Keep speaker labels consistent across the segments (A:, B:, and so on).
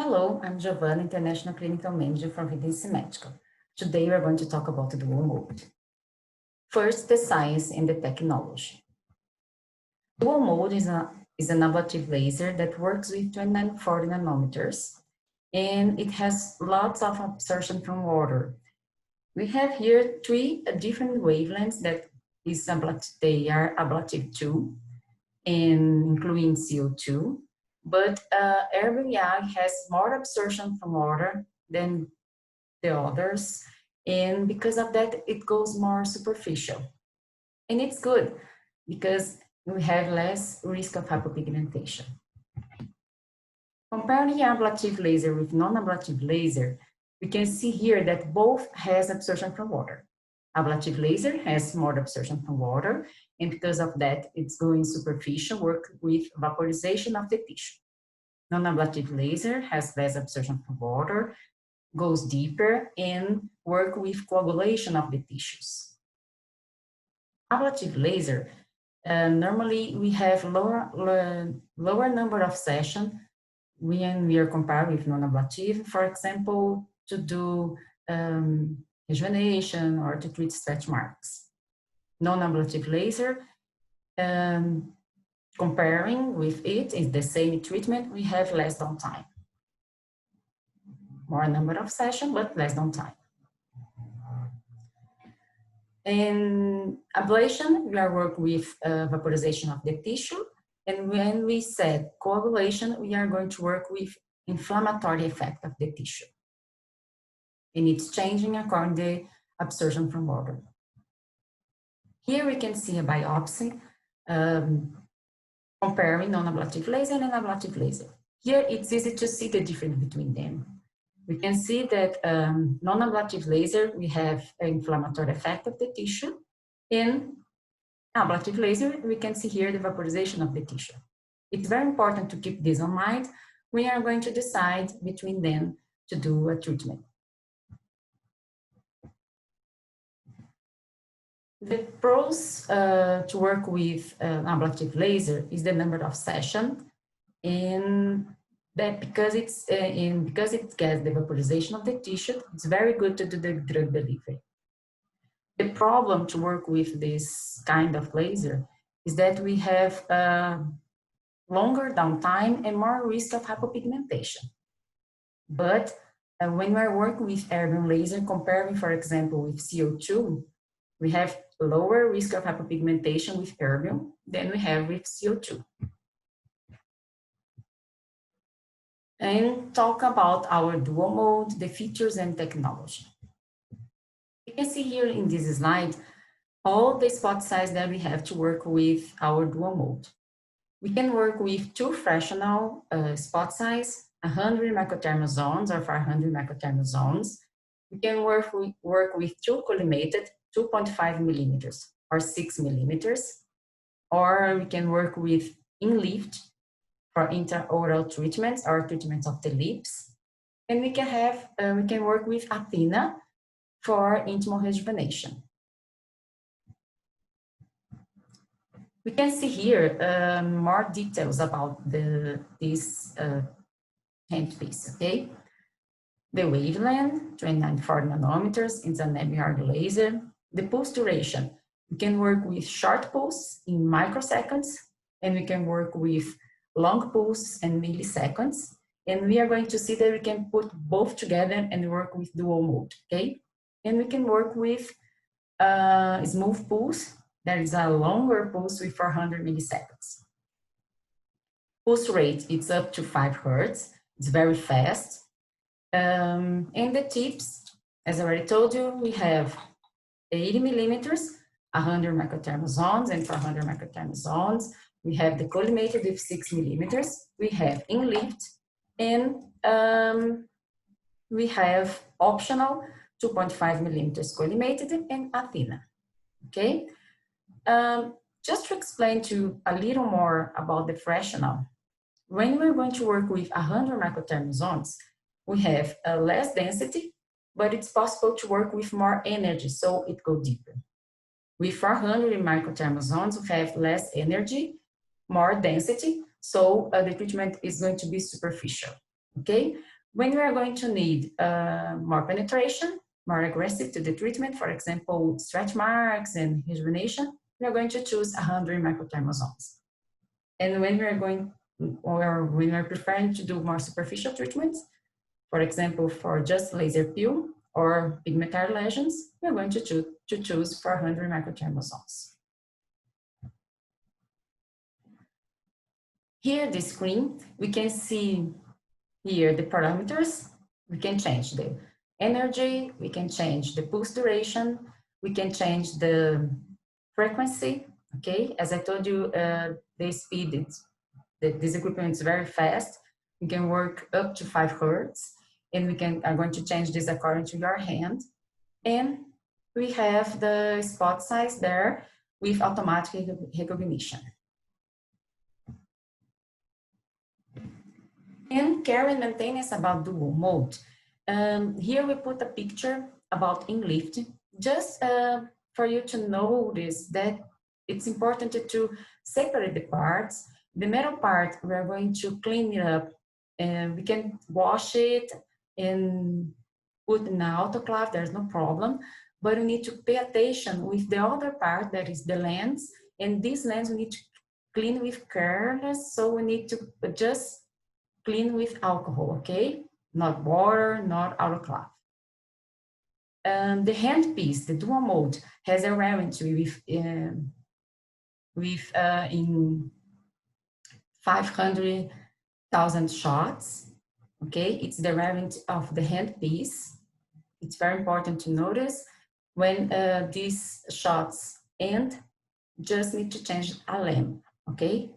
A: Hello, I'm Giovanna, International Clinical Manager from Residency Medical. Today we're going to talk about DualMode. First, the science and the technology. DualMode is an ablative laser that works with 2940 nanometers, and it has lots of absorption from water. We have here three different wavelengths that they are ablative 2, and including CO2. But EthereaMX has more absorption from water than the others, and because of that, it goes more superficial. And it's good because we have less risk of hypopigmentation. Comparing ablative laser with non-ablative laser, we can see here that both has absorption from water. Ablative laser has more absorption from water, and because of that, it's going superficial, work with vaporization of the tissue. Non-ablative laser has less absorption from water, goes deeper, and work with coagulation of the tissues. Ablative laser, normally we have lower number of sessions when we are compared with non-ablative, for example, to do rejuvenation or to treat stretch marks. Non-ablative laser, comparing with it is the same treatment, we have less downtime. More number of sessions, but less downtime. In ablation, we are working with vaporization of the tissue. And when we said coagulation, we are going to work with inflammatory effect of the tissue. And it's changing according to the absorption from water. Here we can see a biopsy comparing non-ablative laser and ablative laser. Here it's easy to see the difference between them. We can see that non-ablative laser, we have an inflammatory effect of the tissue. In ablative laser, we can see here the vaporization of the tissue. It's very important to keep this in mind. We are going to decide between them to do a treatment. The pros to work with ablative laser is the number of sessions, and that because it gets the vaporization of the tissue, it's very good to do the drug delivery. The problem to work with this kind of laser is that we have longer downtime and more risk of hypopigmentation. But when we're working with erbium laser, comparing, for example, with CO2, we have lower risk of hypopigmentation with erbium than we have with CO2. And talk about our DualMode, the features and technology. You can see here in this slide all the spot size that we have to work with our DualMode. We can work with two fractional spot size, 100 microthermal zones or 500 microthermal zones. We can work with two collimated 2.5 millimeters or 6 millimeters, or we can work with in-lift for intraoral treatments or treatments of the lips, and we can work with Athena for intimal rejuvenation. We can see here more details about this handpiece, okay? The wavelength, 2940 nanometers, is an EthereaMX laser. The pulse duration, we can work with short pulse in microseconds, and we can work with long pulse and milliseconds. And we are going to see that we can put both together and work with DualMode, okay? And we can work with smooth pulse. There is a longer pulse with 400 milliseconds. Pulse rate, it's up to 5 Hertz. It's very fast. And the tips, as I already told you, we have 80 millimeters, 100 microthermal zones, and 400 microthermal zones. We have the collimated with 6 millimeters. We have in-lift, and we have optional 2.5 millimeters collimated and Athena. Okay. Just to explain to you a little more about the fractional, when we're going to work with 100 microthermal zones, we have less density, but it's possible to work with more energy, so it goes deeper. With 400 microthermal zones, we have less energy, more density, so the treatment is going to be superficial, okay? When we are going to need more penetration, more aggressive to the treatment, for example, stretch marks and rejuvenation, we are going to choose 100 microthermal zones. And when we are going, or when we are preferring to do more superficial treatments, for example, for just laser peel or pigmentary lesions, we are going to choose 400 microthermal zones. Here, the screen, we can see here the parameters. We can change the energy, we can change the pulse duration, we can change the frequency, okay? As I told you, the speed, this equipment is very fast. We can work up to 5 Hertz, and we are going to change this according to your hand. And we have the spot size there with automatic recognition. And care and maintenance about DualMode. Here we put a picture about in lift, just for you to notice that it's important to separate the parts. The metal part, we're going to clean it up, and we can wash it and put in an autoclave, there's no problem. But we need to pay attention with the other part, that is the lens, and this lens we need to clean with careless, so we need to just clean with alcohol, okay? Not water, not autoclave. The handpiece, the DualMode, has a warranty in 500,000 shots, okay? It's the warranty of the handpiece. It's very important to notice when these shots end, just need to change a lamp, okay?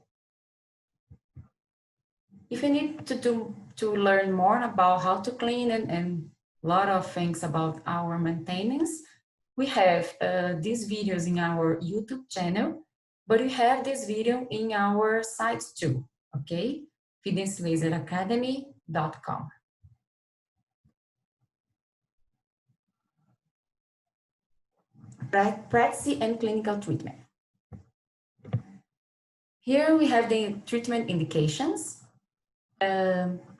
A: If you need to learn more about how to clean and a lot of things about our maintenance, we have these videos in our YouTube channel, but we have this video in our sites too, okay? FitnessLaserAcademy.com. Practice and clinical treatment. Here we have the treatment indications.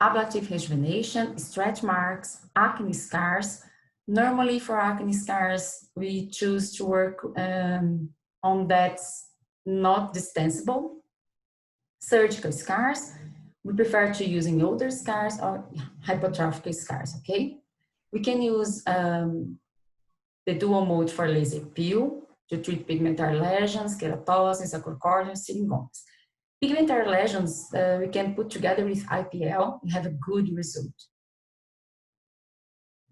A: Ablative rejuvenation, stretch marks, acne scars. Normally for acne scars, we choose to work on that's not distensible. Surgical scars, we prefer to using older scars or hypertrophic scars, okay? We can use the DualMode for laser peel to treat pigmentary lesions, keratosis, acrocordium, syringomas. Pigmentary lesions, we can put together with IPL and have a good result.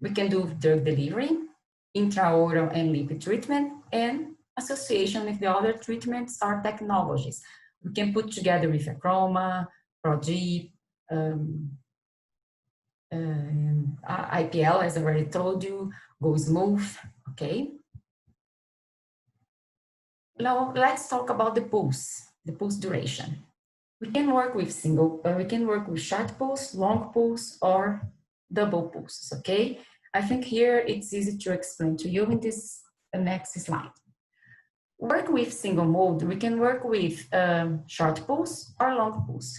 A: We can do drug delivery, intraoral and lipid treatment, and association with the other treatments or technologies. We can put together with a chroma, ProDeep, IPL, as I already told you, Go Smooth, okay? Now let's talk about the pulse duration. We can work with short pulse, long pulse, or double pulses, okay? I think here it's easy to explain to you in this next slide. Work with single mode, we can work with short pulse or long pulse.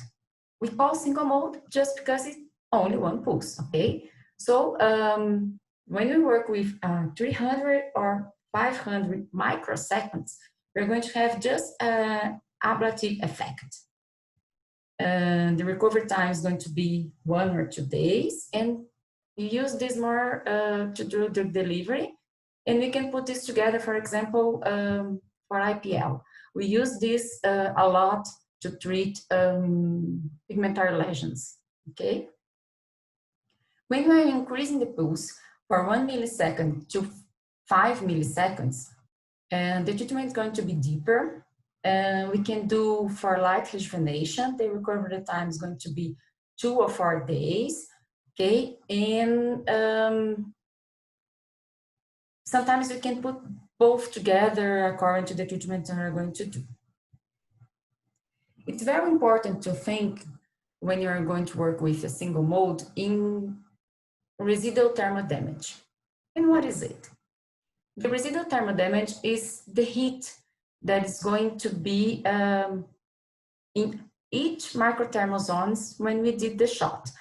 A: We call single mode just because it's only one pulse, okay? So when we work with 300 or 500 microseconds, we're going to have just ablative effect. The recovery time is going to be 1 or 2 days, and we use this more to do the delivery, and we can put this together, for example, for IPL. We use this a lot to treat pigmentary lesions, okay? When we're increasing the pulse for 1 millisecond to 5 milliseconds, and the treatment is going to be deeper. We can do for light rejuvenation, the recovery time is going to be 2 or 4 days, okay? And sometimes we can put both together according to the treatment we're going to do. It's very important to think when you're going to work with a single mode in residual thermal damage. And what is it? The residual thermal damage is the heat that is going to be in each microthermal zones when we did the shot.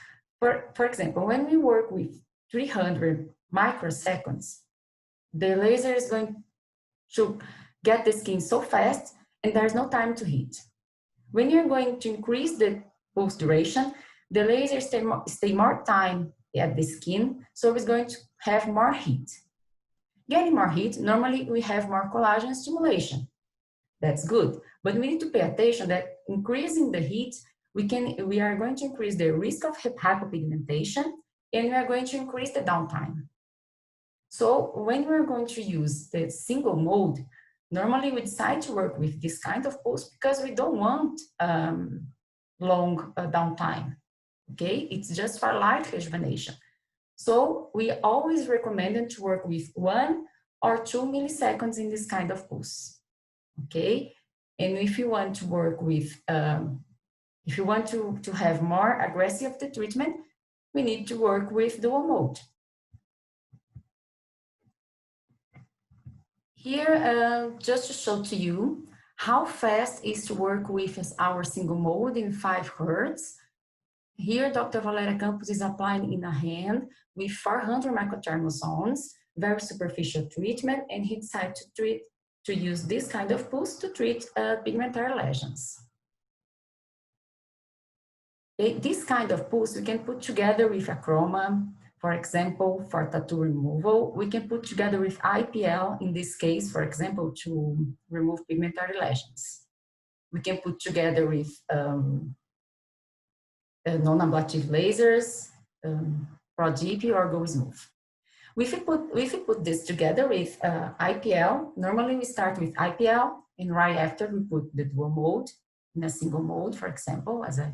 A: For example, when we work with 300 microseconds, the laser is going to get the skin so fast and there's no time to heat. When you're going to increase the pulse duration, the laser stay more time at the skin, so it's going to have more heat. Getting more heat, normally we have more collagen stimulation. That's good, but we need to pay attention that increasing the heat, we are going to increase the risk of hypopigmentation, and we are going to increase the downtime. So when we're going to use the single mode, normally we decide to work with this kind of pulse because we don't want long downtime, okay? It's just for light rejuvenation. So we always recommend to work with 1 or 2 milliseconds in this kind of pulse, okay? And if you want to work with, if you want to have more aggressive the treatment, we need to work with dual mode. Here, just to show to you how fast is to work with our single mode in 5 Hertz. Here, Dr. Valéria Campos is applying in a hand with 400 microthermal zones, very superficial treatment, and he decided to use this kind of pulse to treat pigmentary lesions. This kind of pulse we can put together with a chroma, for example, for tattoo removal. We can put together with IPL, in this case, for example, to remove pigmentary lesions. We can put together with non-ablative lasers, ProDeep or Go Smooth. If we put this together with IPL, normally we start with IPL, and right after we put the dual mode in a single mode, for example, as I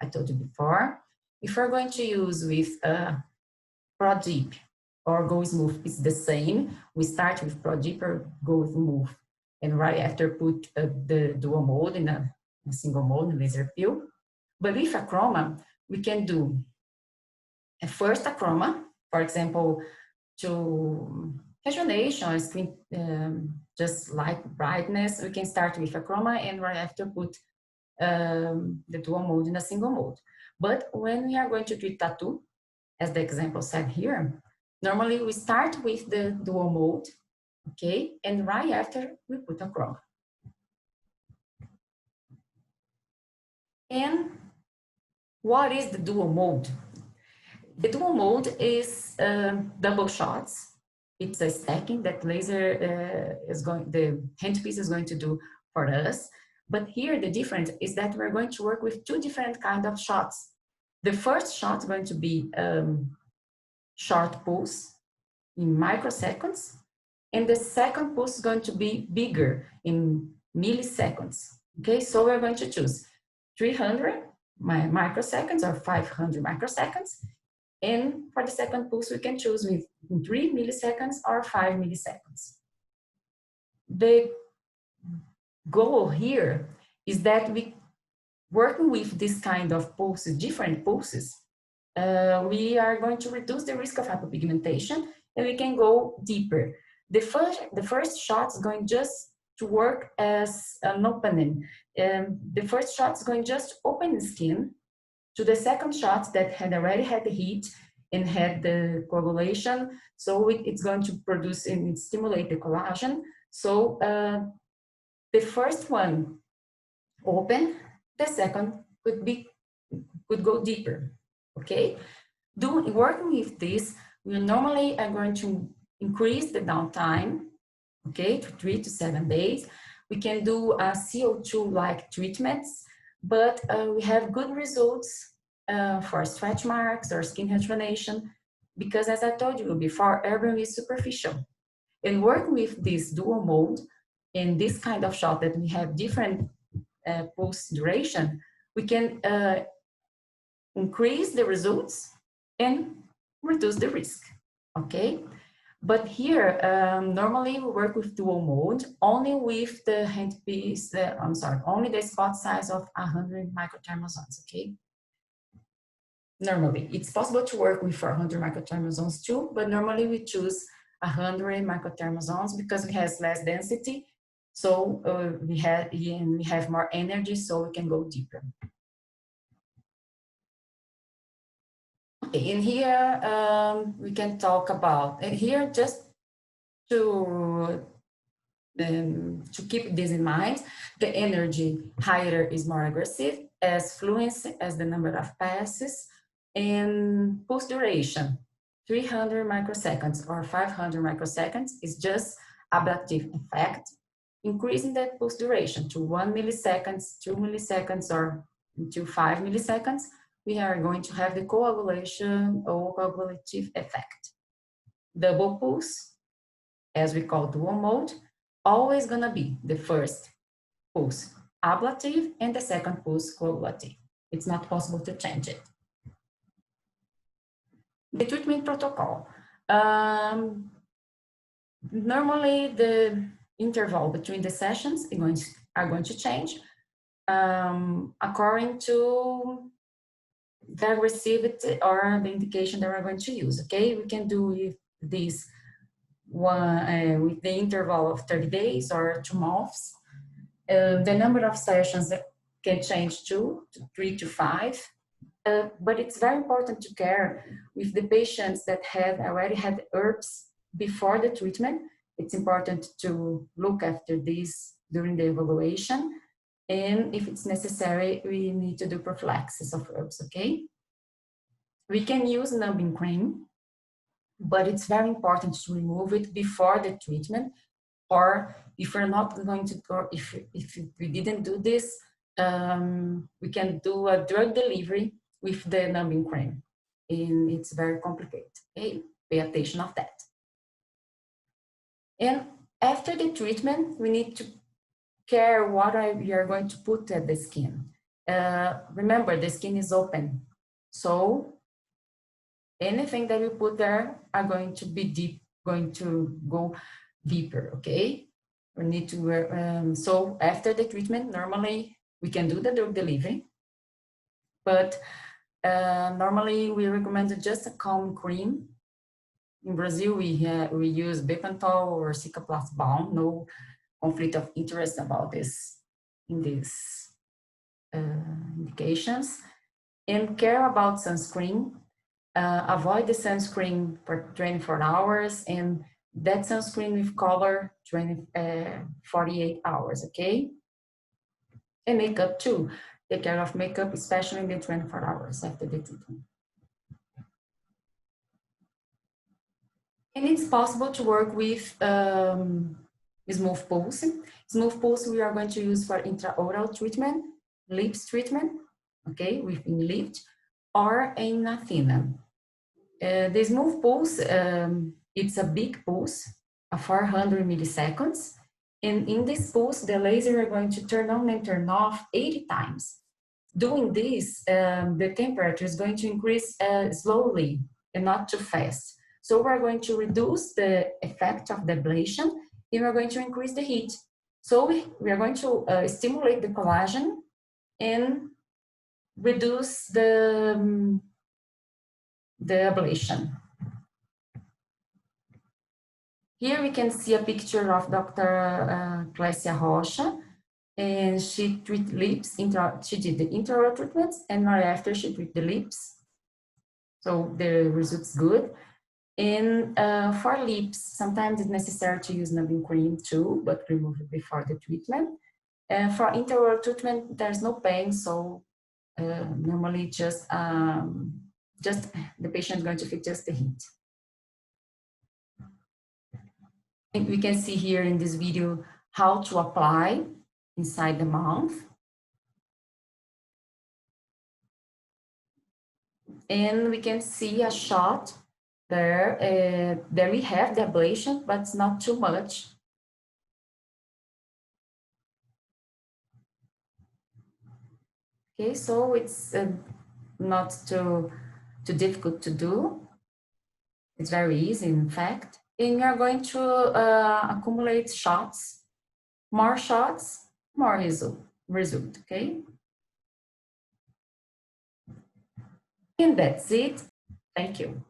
A: told you before. If we're going to use with ProDeep or Go Smooth, it's the same. We start with ProDeep or Go Smooth, and right after put the dual mode in a single mode, laser peel. But with a chroma, we can do first a chroma, for example, to rejuvenation or screen, just light brightness. We can start with a chroma and right after put the dual mode in a single mode. But when we are going to treat tattoo, as the example said here, normally we start with the dual mode, okay, and right after we put a chroma. And what is the dual mode? The dual mode is double shots. It's a stacking that laser the handpiece is going to do for us. But here the difference is that we're going to work with 2 different kinds of shots. The first shot is going to be short pulse in microseconds, and the second pulse is going to be bigger in milliseconds. Okay, so we're going to choose 300 microseconds or 500 microseconds, and for the second pulse we can choose with 3 milliseconds or 5 milliseconds. The goal here is that we working with this kind of pulses, different pulses, we are going to reduce the risk of hypopigmentation and we can go deeper. The first shot is going just to work as an opening. The first shot is going just to open the skin to the second shot that had already had the heat and had the coagulation. So it's going to produce and stimulate the collagen. So the first one open, the second could go deeper, okay? Working with this, we normally are going to increase the downtime, okay, to 3 to 7 days. We can do CO2-like treatments, but we have good results for stretch marks or skin rejuvenation, because as I told you before, everything is superficial. And working with this dual mode, in this kind of shot that we have different pulse duration, we can increase the results and reduce the risk, okay? But here, normally we work with dual mode only with the handpiece, only the spot size of 100 microthermal zones, okay? Normally, it's possible to work with 400 microthermal zones too, but normally we choose 100 microthermal zones because we have less density. So we have more energy, so we can go deeper. Okay, in here we can talk about, here just to keep this in mind, the energy higher is more aggressive, as fluency as the number of passes, and pulse duration, 300 microseconds or 500 microseconds is just ablative effect, increasing that pulse duration to 1 milliseconds, 2 milliseconds, or to 5 milliseconds, we are going to have the coagulation or coagulative effect. Double pulse, as we call DualMode, always gonna be the first pulse ablative and the second pulse coagulative. It's not possible to change it. The treatment protocol. Normally the interval between the sessions are going to change according to the aggressivity or the indication that we're going to use. Okay, we can do with this one with the interval of 30 days or 2 months. The number of sessions can change to 3 to 5. But it's very important to care with the patients that have already had herbs before the treatment. It's important to look after this during the evaluation. And if it's necessary, we need to do prophylaxis of herbs, okay? We can use numbing cream, but it's very important to remove it before the treatment. Or if we're not going to go, if we didn't do this, we can do a drug delivery with the numbing cream, and it's very complicated. Okay, pay attention of that. And after the treatment, we need to care what we are going to put at the skin. Remember, the skin is open, so anything that we put there are going to be deep, going to go deeper. Okay, we need to wear. So after the treatment, normally we can do the drug delivery, but normally we recommend just a calm cream. In Brazil, we use Bepantol or Cicaplast balm. No conflict of interest about this in these indications. And care about sunscreen. Avoid the sunscreen for 24 hours and that sunscreen with color 48 hours, okay? And makeup too. Take care of makeup, especially in the 24 hours after the treatment. And it's possible to work with smooth pulse. Smooth pulse we are going to use for intraoral treatment, lips treatment, okay, within lips, or in a thinner. The smooth pulse, it's a big pulse, a 400 milliseconds. And in this pulse, the laser are going to turn on and turn off 80 times. Doing this, the temperature is going to increase slowly and not too fast. So we're going to reduce the effect of the ablation and we're going to increase the heat. So we are going to stimulate the collagen and reduce the ablation. Here we can see a picture of Dr. Clécia Rocha, and she treated lips, she did the intraoral treatments, and right after she treated the lips. So the results good. And for lips, sometimes it's necessary to use numbing cream too, but remove it before the treatment. And for intraoral treatment, there's no pain, so normally just the patient is going to feel just the heat. And we can see here in this video how to apply inside the mouth. And we can see a shot there. There we have the ablation, but it's not too much. Okay, so it's not too difficult to do. It's very easy, in fact. And you're going to accumulate shots, more result, okay? And that's it. Thank you.